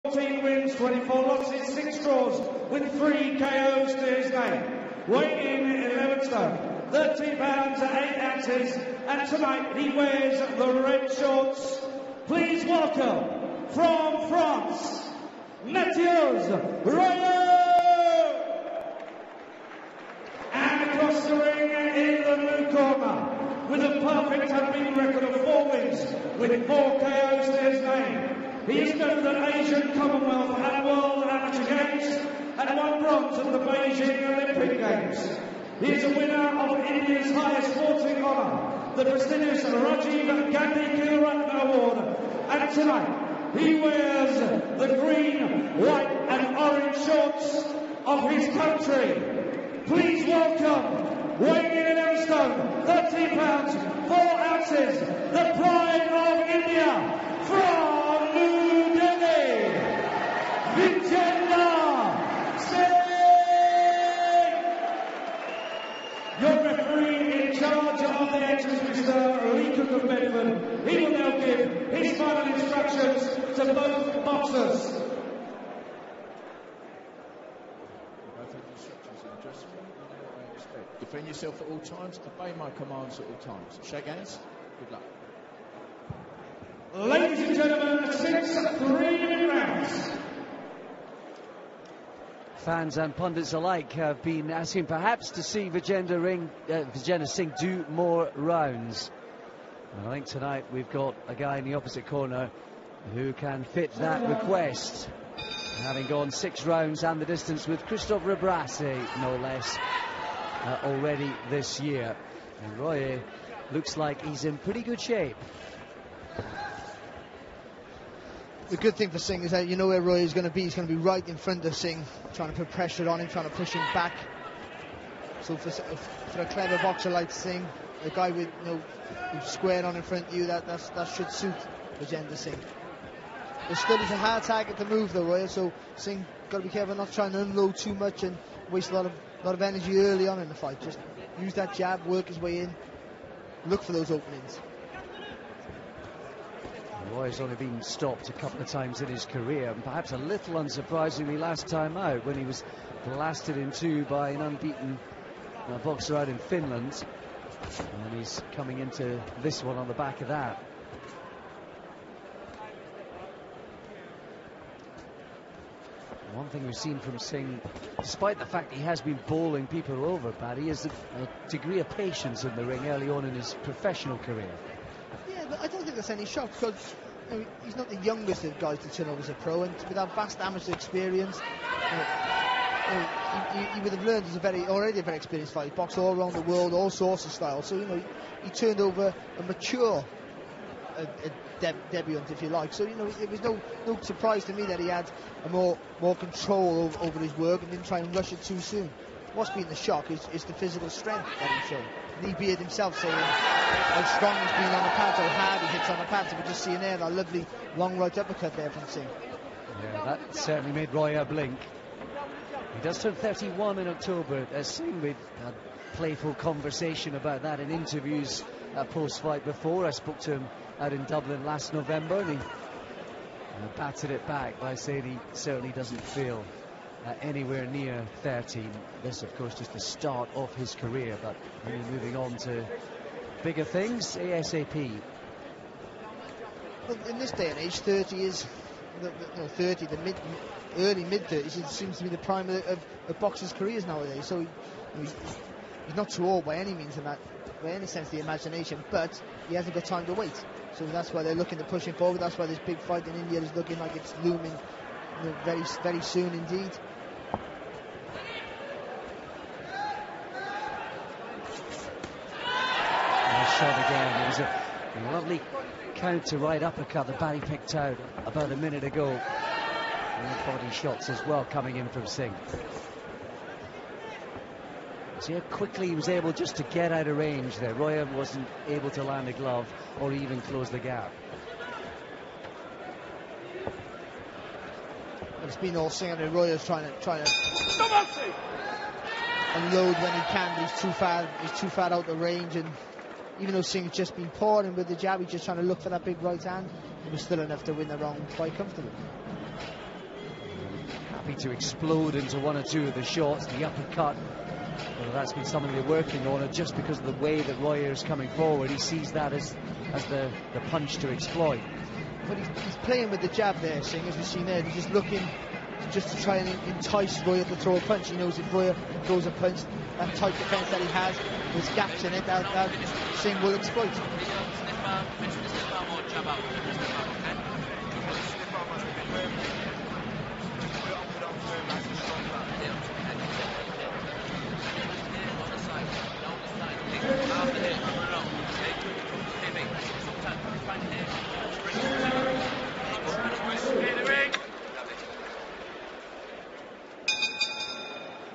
14 wins, 24 losses, 6 draws, with 3 KOs to his name. Weighing in 11 stone, 30 pounds at 8 ounces, and tonight he wears the red shorts. Please welcome, from France, Matiouze and across the ring in the blue corner, with a perfect unbeaten record of 4 wins, with 4 KOs to his name. He is known at the Asian, Commonwealth and World Amateur Games and won bronze at the Beijing Olympic Games. He is a winner of India's highest sporting honour, the prestigious Rajiv Gandhi Khel Award. And tonight, he wears the green, white and orange shorts of his country. Please welcome, weighing in 11 stone, 13 pounds, 4 ounces, the pride of India, from New Delhi, Vijender Singh. Your referee in charge of the actions, Mr. Lee Cook of Bedford. He will now give his final instructions to both boxers. Defend yourself at all times, obey my commands at all times. Shake hands, good luck. Ladies and gentlemen, 6 3-minute rounds. Fans and pundits alike have been asking perhaps to see Vijender Singh do more rounds. And I think tonight we've got a guy in the opposite corner who can fit that request, having gone 6 rounds and the distance with Christophe Rebrassi, no less, already this year. And Royer looks like he's in pretty good shape. The good thing for Singh is that you know where Roy is going to be. He's going to be right in front of Singh, trying to put pressure on him, trying to push him back. So for a clever boxer like Singh, a guy with who's squared on in front of you, that should suit Vijender Singh. But still, he's a hard target to move though, Roy. So Singh got to be careful not trying to unload too much and waste a lot of energy early on in the fight. Just use that jab, work his way in, look for those openings. Roy's only been stopped a couple of times in his career, and perhaps a little unsurprisingly last time out when he was blasted in 2 by an unbeaten boxer out in Finland, and he's coming into this one on the back of that. One thing we've seen from Singh, despite the fact he has been bowling people over, Paddy, is a degree of patience in the ring early on in his professional career. Yeah, but I don't think there's any shock, because he's not the youngest of guys to turn over as a pro, and with that vast amateur experience, he would have learned he's already a very experienced fighter. He boxed all around the world, all sorts of styles. So he turned over a mature debutant, if you like. So it was no surprise to me that he had a more control over his work and didn't try and rush it too soon. What's been the shock is the physical strength that he's shown. Lee Beard himself saying how strong he's been on the pads, how hard he hits on the pads. We just see there that lovely long right uppercut there from Singh. Yeah, that certainly made Royer blink. He does turn 31 in October. Singh, we've had playful conversation about that in interviews post-fight before. I spoke to him out in Dublin last November, and he batted it back by saying he certainly doesn't feel anywhere near 13. This, of course, just the start of his career, but moving on to bigger things ASAP. Well, in this day and age, 30 is the early mid-30s. It seems to be the prime of boxers' careers nowadays. So he's not too old by any means by any sense of the imagination, but he hasn't got time to wait. So that's why they're looking to push him forward. That's why this big fight in India is looking like it's looming very, very soon indeed. Nice shot again. It was a lovely counter right uppercut that Barry picked out about a minute ago. And body shots as well coming in from Singh. See how quickly he was able just to get out of range there. Royer wasn't able to land a glove or even close the gap. It's been all Singh, and Royer's trying to unload when he can, but he's too far out the range, and even though Singh's just been pouring with the jab, he's just trying to look for that big right hand. It was still enough to win the round quite comfortably. happy to explode into one or two of the shots. The uppercut, well, that's been something they're working on, and just because of the way that Royer is coming forward, he sees that as the punch to exploit. But he's playing with the jab there, Singh, as we've seen there. He's just looking just to try and entice Royer to throw a punch. He knows if Royer throws a punch, that tight defence that he has, there's gaps in it that Singh will exploit.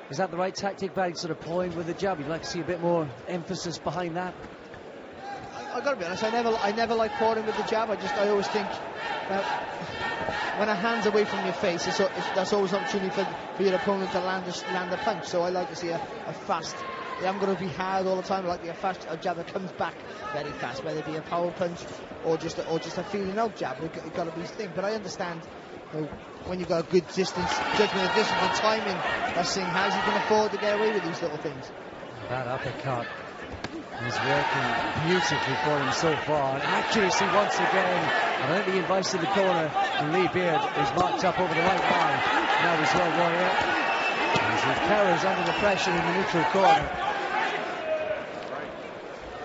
Is that the right tactic, Barry, sort of ploying with the jab? You'd like to see a bit more emphasis behind that? I got to be honest, I never like plodding with the jab. I always think that when a hand's away from your face, that's always an opportunity for your opponent to land a punch. So I like to see a fast. I'm going to be hard all the time. I like to see a jab that comes back very fast, whether it be a power punch or just a feeling out jab. It's got to be his thing. But I understand, you know, when you've got a good distance, judgment of distance and timing that Singh has, you can afford to get away with these little things. That uppercut is working beautifully for him so far. And accuracy once again. I think the advice in the corner from Lee Beard is marked up over the right line. Now as well, Royer. As he carries under the pressure in the neutral corner.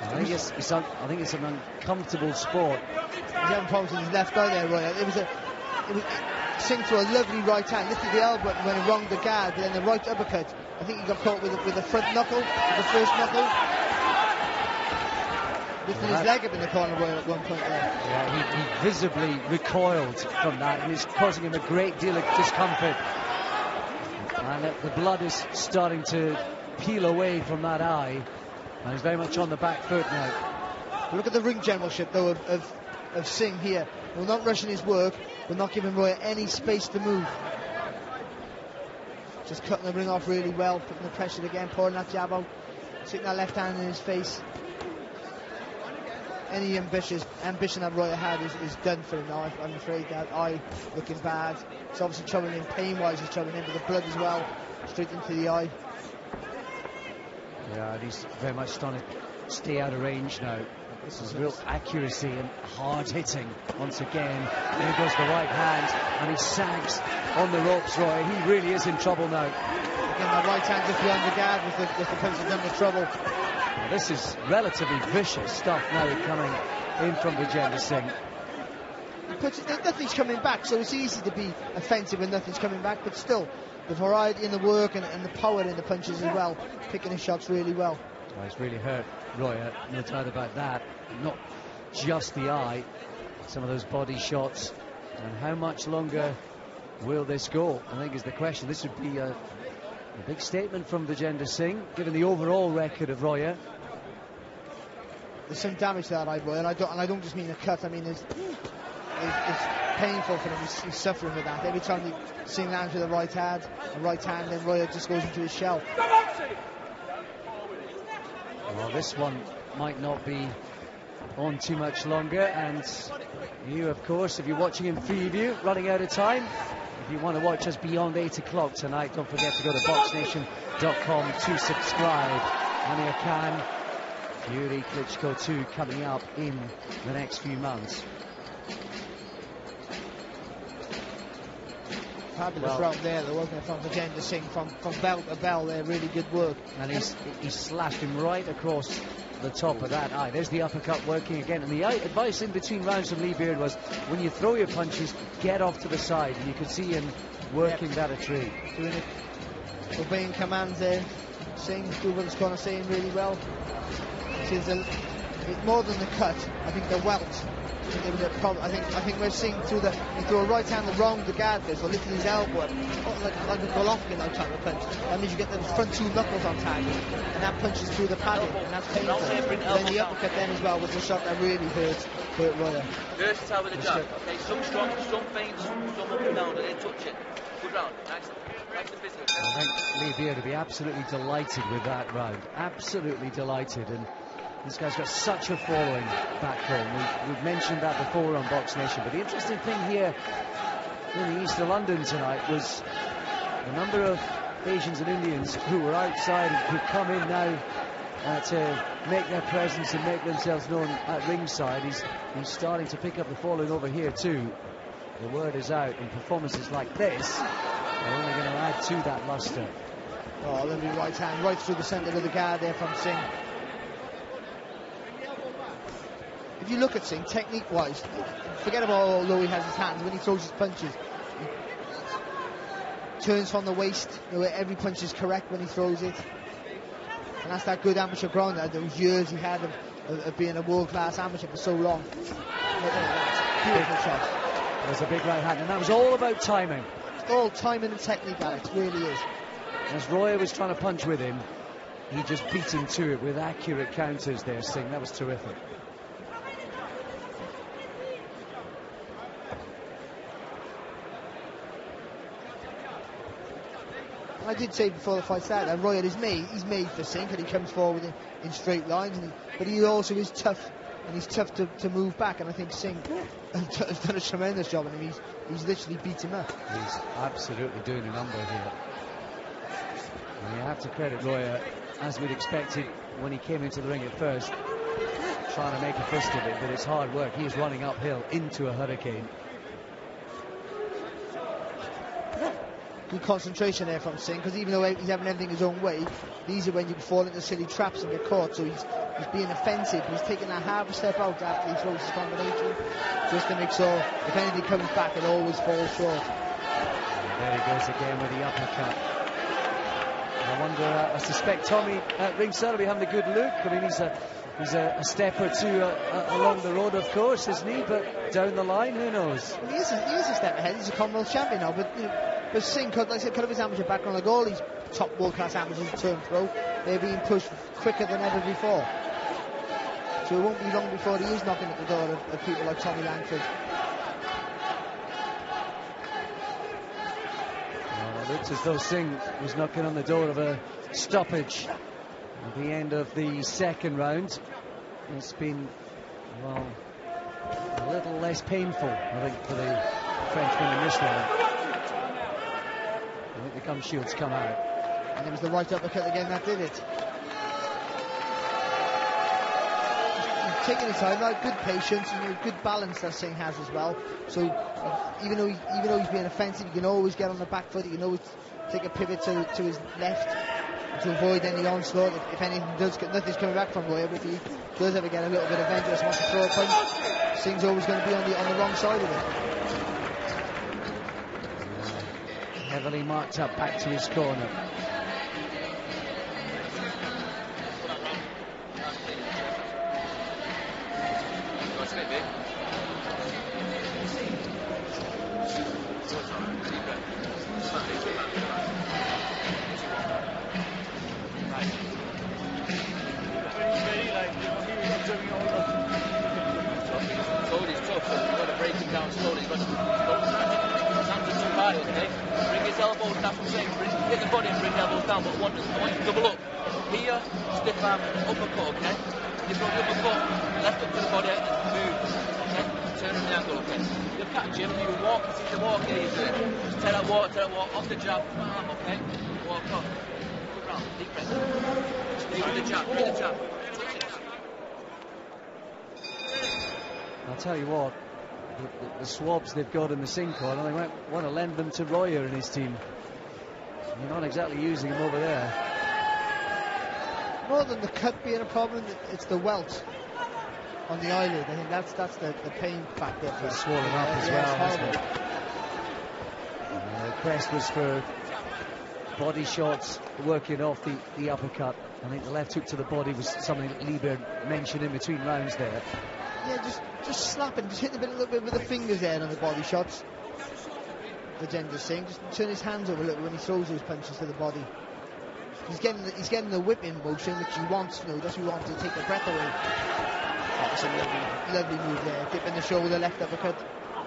I think it's an uncomfortable sport. He's having problems with his left eye there, Royer. It was Singh threw a lovely right hand, lifted the elbow when he wronged the guard, but then the right uppercut. I think he got caught with the front knuckle, the first knuckle. Lifting his leg up in the corner, Royer, at one point there. Yeah, he visibly recoiled from that, and it's causing him a great deal of discomfort. And the blood is starting to peel away from that eye, and he's very much on the back foot now. Look at the ring generalship, though, of Singh here. We're not rushing his work. We're not giving Royer any space to move. Just cutting the ring off really well, putting the pressure again, pouring that jab out, sticking that left hand in his face. Any ambition that Royer had is done for him now. I'm afraid that eye looking bad. It's obviously troubling him pain-wise, it's troubling him, but the blood as well, straight into the eye. Yeah, he's very much starting to stay out of range now. This is real accuracy and hard hitting once again. There goes the right hand, and he sags on the ropes, Roy. He really is in trouble now. Again, the right hand just beyond the guard with the punch that's done the trouble. Well, this is relatively vicious stuff now coming in from Vijender Singh. Nothing's coming back, so it's easy to be offensive when nothing's coming back, but still, the variety in the work and the power in the punches as well, picking his shots really well. Well, it's really hurt Royer, no doubt about that. Not just the eye, some of those body shots. And how much longer will this go, I think, is the question. This would be a big statement from Vijender Singh, given the overall record of Royer. There's some damage to that eye, Royer, and I don't just mean a cut. I mean, it's painful for him. He's suffering with that. Every time Singh lands with a right hand, then Royer just goes into his shell. Well, this one might not be on too much longer, and you, of course, if you're watching in Freeview, running out of time. If you want to watch us beyond 8 o'clock tonight, don't forget to go to boxnation.com to subscribe. Amir Khan, Yuri Klitschko 2 coming up in the next few months. Fabulous round there, though, wasn't it, from Vijender Singh, from bell to bell there, really good work. And he slashed him right across the top of that eye. There's the uppercut working again. And the advice in between rounds from Lee Beard was, when you throw your punches, get off to the side. And you could see him working that a treat. Doing it, obeying commands there. Singh, doing what his corner saying really well. It's more than the cut, I think the welt. There was a problem. I think we're seeing he threw a right hand that wronged the guard there, so lifting his elbow up, like a Golovkin now type of punch. That means you get those front two knuckles on tag, and that punches through the padding, and that's painful. And then the uppercut then as well was a shot that really hurt Royer. Versatile with the jab. Okay, some strong, some feints, some up and down, and then touch it. Good round. Nice and physical. I think Lee Beard would be absolutely delighted with that round. Absolutely delighted. And this guy's got such a following back home. We've mentioned that before on Box Nation. But the interesting thing here in the east of London tonight was The number of Asians and Indians who were outside and who come in now to make their presence and make themselves known at ringside, he's starting to pick up the following over here too. The word is out, and performances like this are only going to add to that lustre. Oh, lovely right hand right through the centre of the guard there from Singh. If you look at Singh, technique-wise, forget about how low he has his hands. When he throws his punches, he turns from the waist. You know, every punch is correct when he throws it. And that's that good amateur ground, those years he had of being a world-class amateur for so long. Beautiful shot. It was a big right hand, and that was all about timing. It's all timing and technique, Alex, really is. As Roya was trying to punch with him, he just beat him to it with accurate counters there, Singh. That was terrific. I did say before the fight started that Roya is made. He's made for Singh, and he comes forward in straight lines. But he also is tough, and he's tough to move back. And I think Singh has done a tremendous job, and he's literally beat him up. He's absolutely doing a number here. And you have to credit Roya, as we'd expected when he came into the ring at first, trying to make a fist of it, but it's hard work. He's running uphill into a hurricane. Good concentration there from Singh, because even though he's having everything his own way, these are when you fall into silly traps and get caught. So he's being offensive, but he's taking that half a step out after he throws his combination, just to make sure if anything comes back, it always falls short. And there he goes again with the uppercut. I wonder, I suspect Tommy at ringside will be having a good look. I mean, he's a step or two along the road, of course, isn't he? But down the line, who knows? Well, he is a step ahead. He's a Commonwealth champion now, but but Singh, like I said, because of his amateur background, like all these top world-class amateurs who turn pro, they're being pushed quicker than ever before. So it won't be long before he is knocking at the door of people like Tommy Langford. It looks as though Singh was knocking on the door of a stoppage at the end of the second round. It's been, well, a little less painful, I think, for the Frenchman in this round. I think the gum shields come out. And it was the right uppercut again that did it. He's taking his time, right? Good patience, and good balance that Singh has as well. So even though he's being offensive, he can always get on the back foot. He can always take a pivot to his left to avoid any onslaught. If anything does, nothing's coming back from Roya, but if he does ever get a little bit adventurous, wants to throw a punch, Singh's always going to be on the wrong side of it. Heavily marked up back to his corner. Off the jab, okay? Walk off. Good round, deep breath. Stay with the jab, bring the jab. I'll tell you what, the swabs they've got in the Singh corner, they might want to lend them to Roya and his team. You're not exactly using them over there. More than the cut being a problem, it's the welt on the eyelid. I think that's the pain factor. It's swollen up as well, hasn't it? The request was for body shots working off the uppercut. I think the left hook to the body was something that Lieber mentioned in between rounds there. Yeah, just slapping, just hitting a little bit with the fingers there on the body shots. Vijender Singh, just turn his hands over a little when he throws those punches to the body. He's getting the whipping motion which he wants, just he wants to take the breath away. Oh, it's a lovely move there, dipping the shoulder, left uppercut.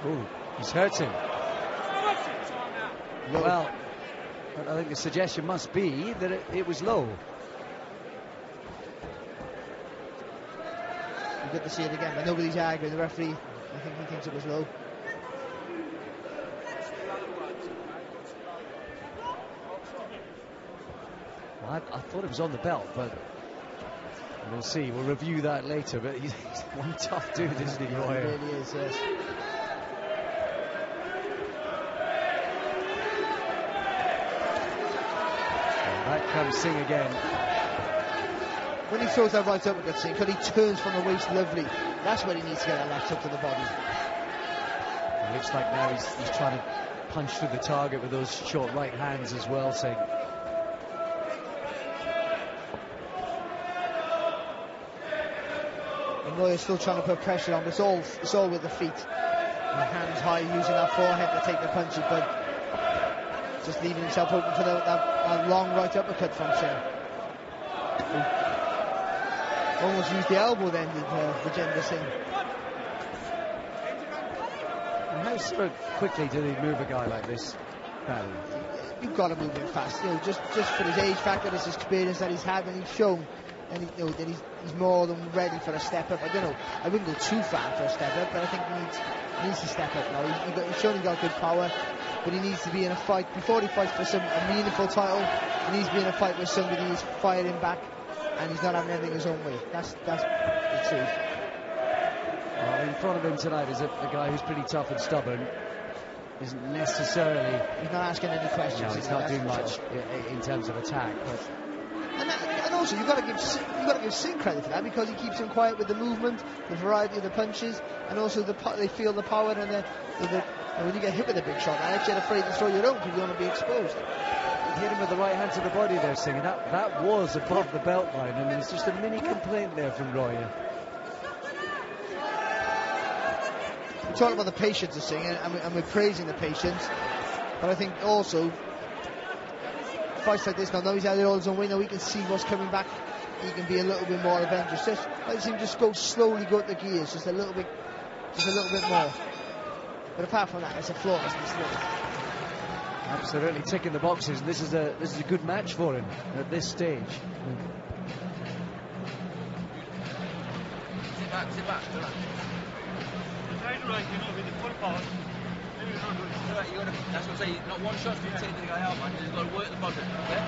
Ooh, he's hurting. Low. Well, I think the suggestion must be that it was low. You get to see it again, but nobody's arguing. The referee, I think he thinks it was low. I thought it was on the belt, but we'll see. We'll review that later. But he's one tough dude, isn't he, Roy? He really is, yes. And back comes Singh again. When he throws that right uppercut, Singh, because he turns from the waist lovely, that's where he needs to get that left hook to the body. It looks like now he's trying to punch through the target with those short right hands as well, Singh. And Roy is still trying to put pressure on, but it's all with the feet. And the hands high, using that forehead to take the punches, but just leaving himself open for that long right uppercut from Singh. Almost used the elbow then, did Vijender Singh. And how sort of quickly do they move a guy like this, Barry? You've got to move him fast, just for his age factor, his experience that he's had, and he's shown, and that he's more than ready for a step up. I wouldn't go too far for a step up, but I think he needs to step up now. He's shown he's got good power, but he needs to be in a fight before he fights for a meaningful title. He needs to be in a fight where somebody is firing back, and he's not having everything his own way. That's the truth. Well, in front of him tonight is a guy who's pretty tough and stubborn. Isn't necessarily. He's not asking any questions. No, he's not doing much in terms of attack. But and also you've got to give Singh credit for that, because he keeps him quiet with the movement, the variety of the punches, and also they feel the power and when you get hit with a big shot, you're actually afraid to throw your own because you want to be exposed. Hit him with the right hand to the body there, Singh, and that was above the belt line, and there's just a mini complaint there from Roya. We're talking about the patience of Singh, and we're praising the patience, but I think also fights like this now he's had it all his own way, now he can see what's coming back, he can be a little bit more adventurous. Let him just go slowly, go up the gears just a little bit more. But apart from that, it's a flawless mistake. Absolutely ticking the boxes. This is a good match for him at this stage. Sit back. Right, with the full power. That's what I'm saying. Not one shot's going to take the guy out, man. You've got to work the body, okay?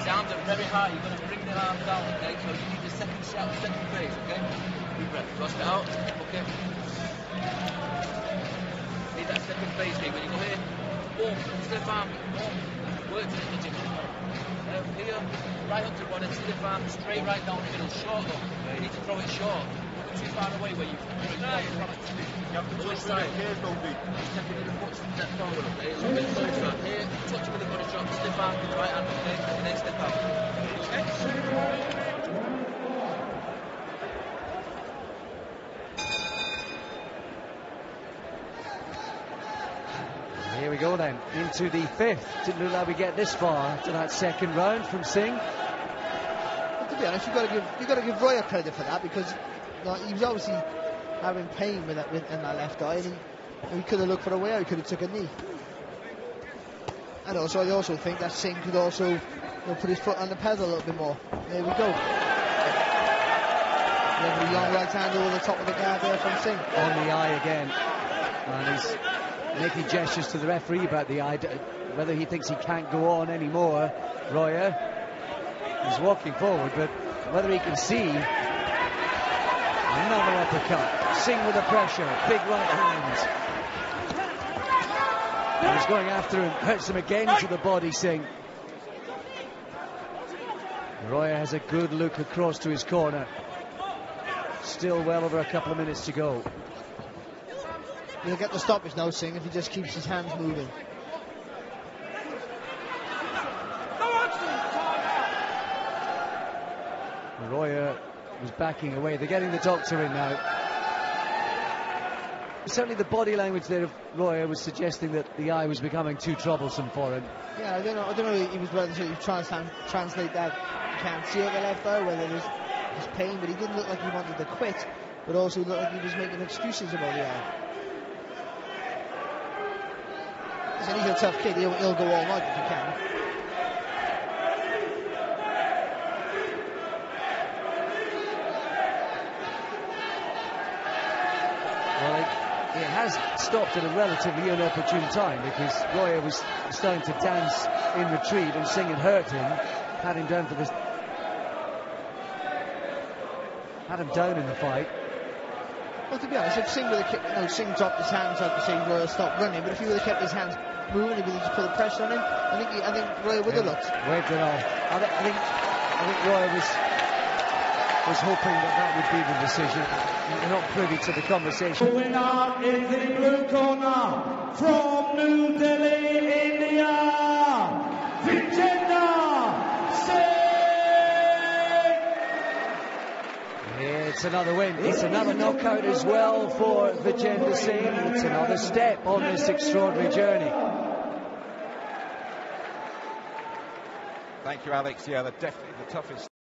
His arms are very high. You've got to bring the arms down, okay? So you need the second phase, okay? Deep breath. Thrust it out, okay? Need that second phase, mate. When you go here, boom, stiff arm, boom. Work to the gym. Here, right up to one, and stiff arm, straight right down the middle, short though. You need to throw it short. Too far away where you have to touch side. Stepping in the foot, step forward, okay? A little bit closer. Here, touch with the body shot, stiff arm with the right hand, okay? And then step out. Okay? Here we go then, into the fifth. Didn't look like we get this far to that second round from Singh. But to be honest, you've got to give Roya credit for that, because he was obviously having pain in that left eye, and he could have looked for a way out. He could have took a knee. And also, I also think that Singh could also put his foot on the pedal a little bit more. There we go. Lovely long right hand over the top of the guard there from Singh. On the eye again, and he's making gestures to the referee about the eye, whether he thinks he can't go on anymore. Roya, he's walking forward, but whether he can see. Another uppercut. Singh with the pressure. Big right hand. And he's going after him. Hurts him again to the body, Singh. Roya has a good look across to his corner. Still well over a couple of minutes to go. He'll get the stoppage now, Singh, if he just keeps his hands moving. Roya was backing away. They're getting the doctor in now. Certainly the body language there of Roya was suggesting that the eye was becoming too troublesome for him. Yeah, I don't know he was whether he trying to translate that you can't see out the left eye, whether there's pain, but he didn't look like he wanted to quit, but also looked like he was making excuses about the eye. So he's a tough kid, he'll go all night if he can. it has stopped at a relatively inopportune time, because Roya was starting to dance in retreat and Singh had hurt him, had him down in the fight. Well, to be honest, if Singh would have kept, Singh dropped his hands out to say Roya stop running, but if he would have kept his hands moving, he would have just put the pressure on him. I think Roya would have looked. Waved it off. I think Roya was hoping that would be the decision. You're not privy to the conversation. The winner in the blue corner from New Delhi, India, Vijender Singh. Yeah, it's another win. It's another knockout as well for Vijender Singh. It's another step on this extraordinary journey. Thank you, Alex. Yeah, they're definitely the toughest.